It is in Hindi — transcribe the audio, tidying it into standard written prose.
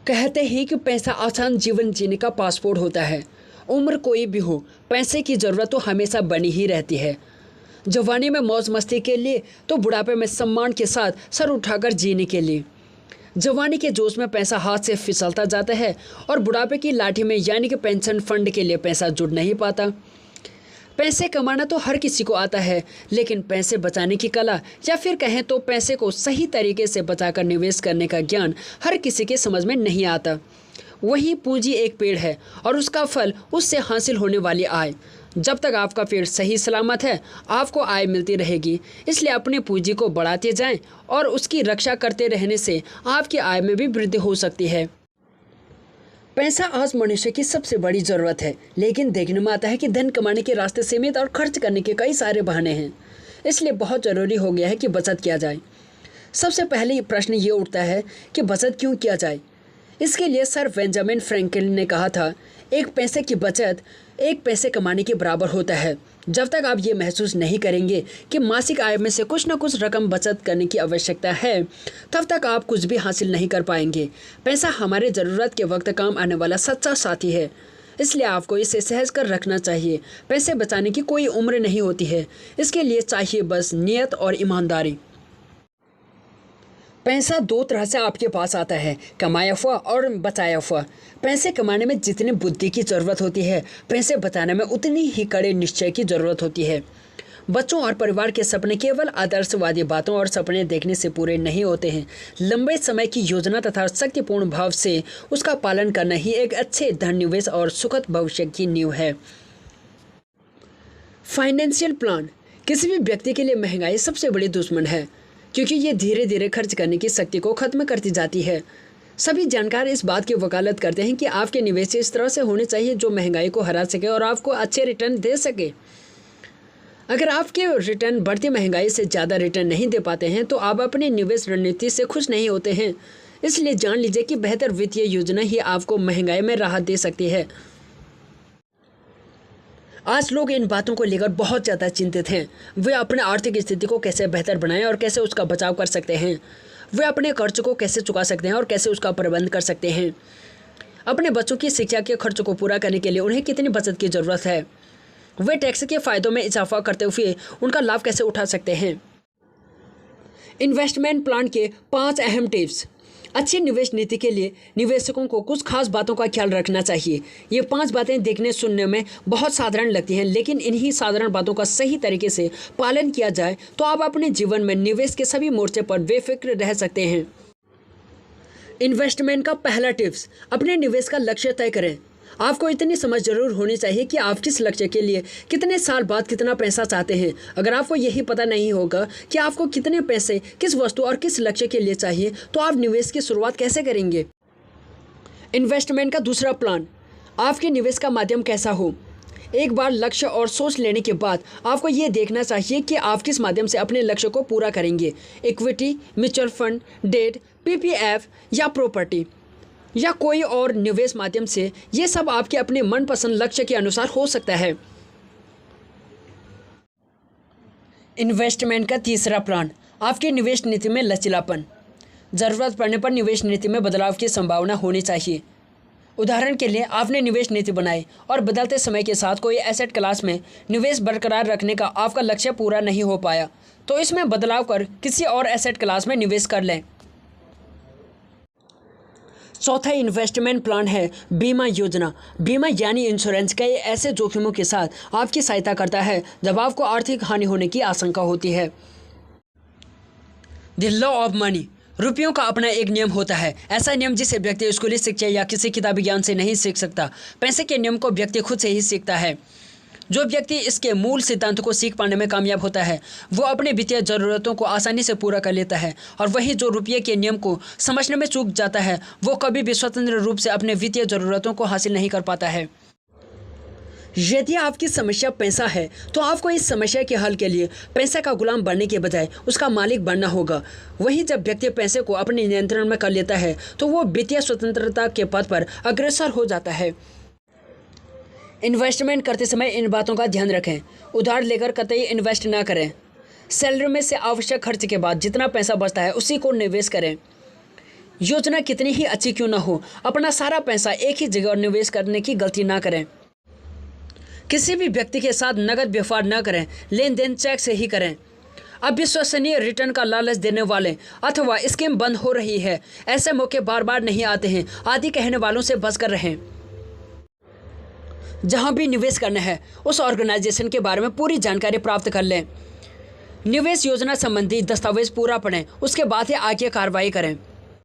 कहते हैं कि पैसा आसान जीवन जीने का पासपोर्ट होता है। उम्र कोई भी हो, पैसे की ज़रूरत तो हमेशा बनी ही रहती है। जवानी में मौज मस्ती के लिए तो बुढ़ापे में सम्मान के साथ सर उठाकर जीने के लिए। जवानी के जोश में पैसा हाथ से फिसलता जाता है और बुढ़ापे की लाठी में यानी कि पेंशन फंड के लिए पैसा जुड़ नहीं पाता। पैसे कमाना तो हर किसी को आता है, लेकिन पैसे बचाने की कला या फिर कहें तो पैसे को सही तरीके से बचाकर निवेश करने का ज्ञान हर किसी के समझ में नहीं आता। वही पूंजी एक पेड़ है और उसका फल उससे हासिल होने वाली आय। जब तक आपका पेड़ सही सलामत है, आपको आय मिलती रहेगी। इसलिए अपनी पूंजी को बढ़ाते जाएं और उसकी रक्षा करते रहने से आपकी आय में भी वृद्धि हो सकती है। पैसा आज मनुष्य की सबसे बड़ी ज़रूरत है, लेकिन देखने में आता है कि धन कमाने के रास्ते सीमित और खर्च करने के कई सारे बहाने हैं। इसलिए बहुत ज़रूरी हो गया है कि बचत किया जाए। सबसे पहले प्रश्न ये उठता है कि बचत क्यों किया जाए। इसके लिए सर बेंजामिन फ्रैंकलिन ने कहा था, एक पैसे की बचत एक पैसे कमाने के बराबर होता है। जब तक आप ये महसूस नहीं करेंगे कि मासिक आय में से कुछ न कुछ रकम बचत करने की आवश्यकता है, तब तक आप कुछ भी हासिल नहीं कर पाएंगे। पैसा हमारे ज़रूरत के वक्त काम आने वाला सच्चा साथी है, इसलिए आपको इसे सहज कर रखना चाहिए। पैसे बचाने की कोई उम्र नहीं होती है, इसके लिए चाहिए बस नियत और ईमानदारी। पैसा दो तरह से आपके पास आता है, कमाया हुआ और बचाया हुआ। पैसे कमाने में जितनी बुद्धि की ज़रूरत होती है, पैसे बचाने में उतनी ही कड़े निश्चय की ज़रूरत होती है। बच्चों और परिवार के सपने केवल आदर्शवादी बातों और सपने देखने से पूरे नहीं होते हैं। लंबे समय की योजना तथा शक्तिपूर्ण भाव से उसका पालन करना ही एक अच्छे धन निवेश और सुखद भविष्य की नींव है। फाइनेंशियल प्लान किसी भी व्यक्ति के लिए महंगाई सबसे बड़ी दुश्मन है, क्योंकि ये धीरे धीरे खर्च करने की शक्ति को खत्म करती जाती है। सभी जानकार इस बात की वकालत करते हैं कि आपके निवेश इस तरह से होने चाहिए जो महंगाई को हरा सके और आपको अच्छे रिटर्न दे सके। अगर आपके रिटर्न बढ़ती महंगाई से ज़्यादा रिटर्न नहीं दे पाते हैं तो आप अपनी निवेश रणनीति से खुश नहीं होते हैं। इसलिए जान लीजिए कि बेहतर वित्तीय योजना ही आपको महंगाई में राहत दे सकती है। आज लोग इन बातों को लेकर बहुत ज़्यादा चिंतित हैं। वे अपने आर्थिक स्थिति को कैसे बेहतर बनाएं और कैसे उसका बचाव कर सकते हैं। वे अपने खर्च को कैसे चुका सकते हैं और कैसे उसका प्रबंध कर सकते हैं। अपने बच्चों की शिक्षा के खर्च को पूरा करने के लिए उन्हें कितनी बचत की ज़रूरत है। वे टैक्स के फ़ायदों में इजाफा करते हुए उनका लाभ कैसे उठा सकते हैं। इन्वेस्टमेंट प्लान के 5 अहम टिप्स। अच्छी निवेश नीति के लिए निवेशकों को कुछ खास बातों का ख्याल रखना चाहिए। ये 5 बातें देखने सुनने में बहुत साधारण लगती हैं, लेकिन इन्हीं साधारण बातों का सही तरीके से पालन किया जाए तो आप अपने जीवन में निवेश के सभी मोर्चे पर बेफिक्र रह सकते हैं। इन्वेस्टमेंट का पहला टिप्स, अपने निवेश का लक्ष्य तय करें। आपको इतनी समझ जरूर होनी चाहिए कि आप किस लक्ष्य के लिए कितने साल बाद कितना पैसा चाहते हैं। अगर आपको यही पता नहीं होगा कि आपको कितने पैसे किस वस्तु और किस लक्ष्य के लिए चाहिए, तो आप निवेश की शुरुआत कैसे करेंगे। इन्वेस्टमेंट का दूसरा प्लान, आपके निवेश का माध्यम कैसा हो। एक बार लक्ष्य और सोच लेने के बाद आपको ये देखना चाहिए कि आप किस माध्यम से अपने लक्ष्य को पूरा करेंगे। Equity, mutual fund, debt, PPF या प्रॉपर्टी या कोई और निवेश माध्यम से, ये सब आपके अपने मनपसंद लक्ष्य के अनुसार हो सकता है। इन्वेस्टमेंट का तीसरा प्लान, आपकी निवेश नीति में लचीलापन। ज़रूरत पड़ने पर निवेश नीति में बदलाव की संभावना होनी चाहिए। उदाहरण के लिए आपने निवेश नीति बनाई और बदलते समय के साथ कोई एसेट क्लास में निवेश बरकरार रखने का आपका लक्ष्य पूरा नहीं हो पाया, तो इसमें बदलाव कर किसी और एसेट क्लास में निवेश कर लें। चौथा इन्वेस्टमेंट प्लान है बीमा योजना। बीमा यानी इंश्योरेंस कई ऐसे जोखिमों के साथ आपकी सहायता करता है जब आपको आर्थिक हानि होने की आशंका होती है। द लॉ ऑफ मनी, रुपयों का अपना एक नियम होता है। ऐसा नियम जिसे व्यक्ति स्कूली शिक्षा या किसी किताबी ज्ञान से नहीं सीख सकता। पैसे के नियम को व्यक्ति खुद से ही सीखता है। जो व्यक्ति इसके मूल सिद्धांतों को सीख पाने में कामयाब होता है, वो अपने वित्तीय ज़रूरतों को आसानी से पूरा कर लेता है। और वही जो रुपये के नियम को समझने में चूक जाता है, वो कभी भी स्वतंत्र रूप से अपने वित्तीय ज़रूरतों को हासिल नहीं कर पाता है। यदि आपकी समस्या पैसा है, तो आपको इस समस्या के हल के लिए पैसा का गुलाम बनने के बजाय उसका मालिक बनना होगा। वहीं जब व्यक्ति पैसे को अपने नियंत्रण में कर लेता है, तो वो वित्तीय स्वतंत्रता के पथ पर अग्रसर हो जाता है। इन्वेस्टमेंट करते समय इन बातों का ध्यान रखें। उधार लेकर कतई इन्वेस्ट ना करें। सैलरी में से आवश्यक खर्च के बाद जितना पैसा बचता है उसी को निवेश करें। योजना कितनी ही अच्छी क्यों ना हो, अपना सारा पैसा एक ही जगह निवेश करने की गलती ना करें। किसी भी व्यक्ति के साथ नकद व्यवहार न करें, लेन देन चेक से ही करें। अविश्वसनीय रिटर्न का लालच देने वाले अथवा स्कीम बंद हो रही है, ऐसे मौके बार बार नहीं आते हैं आदि कहने वालों से बचकर रहें। जहां भी निवेश करना है उस ऑर्गेनाइजेशन के बारे में पूरी जानकारी प्राप्त कर लें। निवेश योजना संबंधी दस्तावेज पूरा पढ़ें, उसके बाद ही आगे कार्रवाई करें।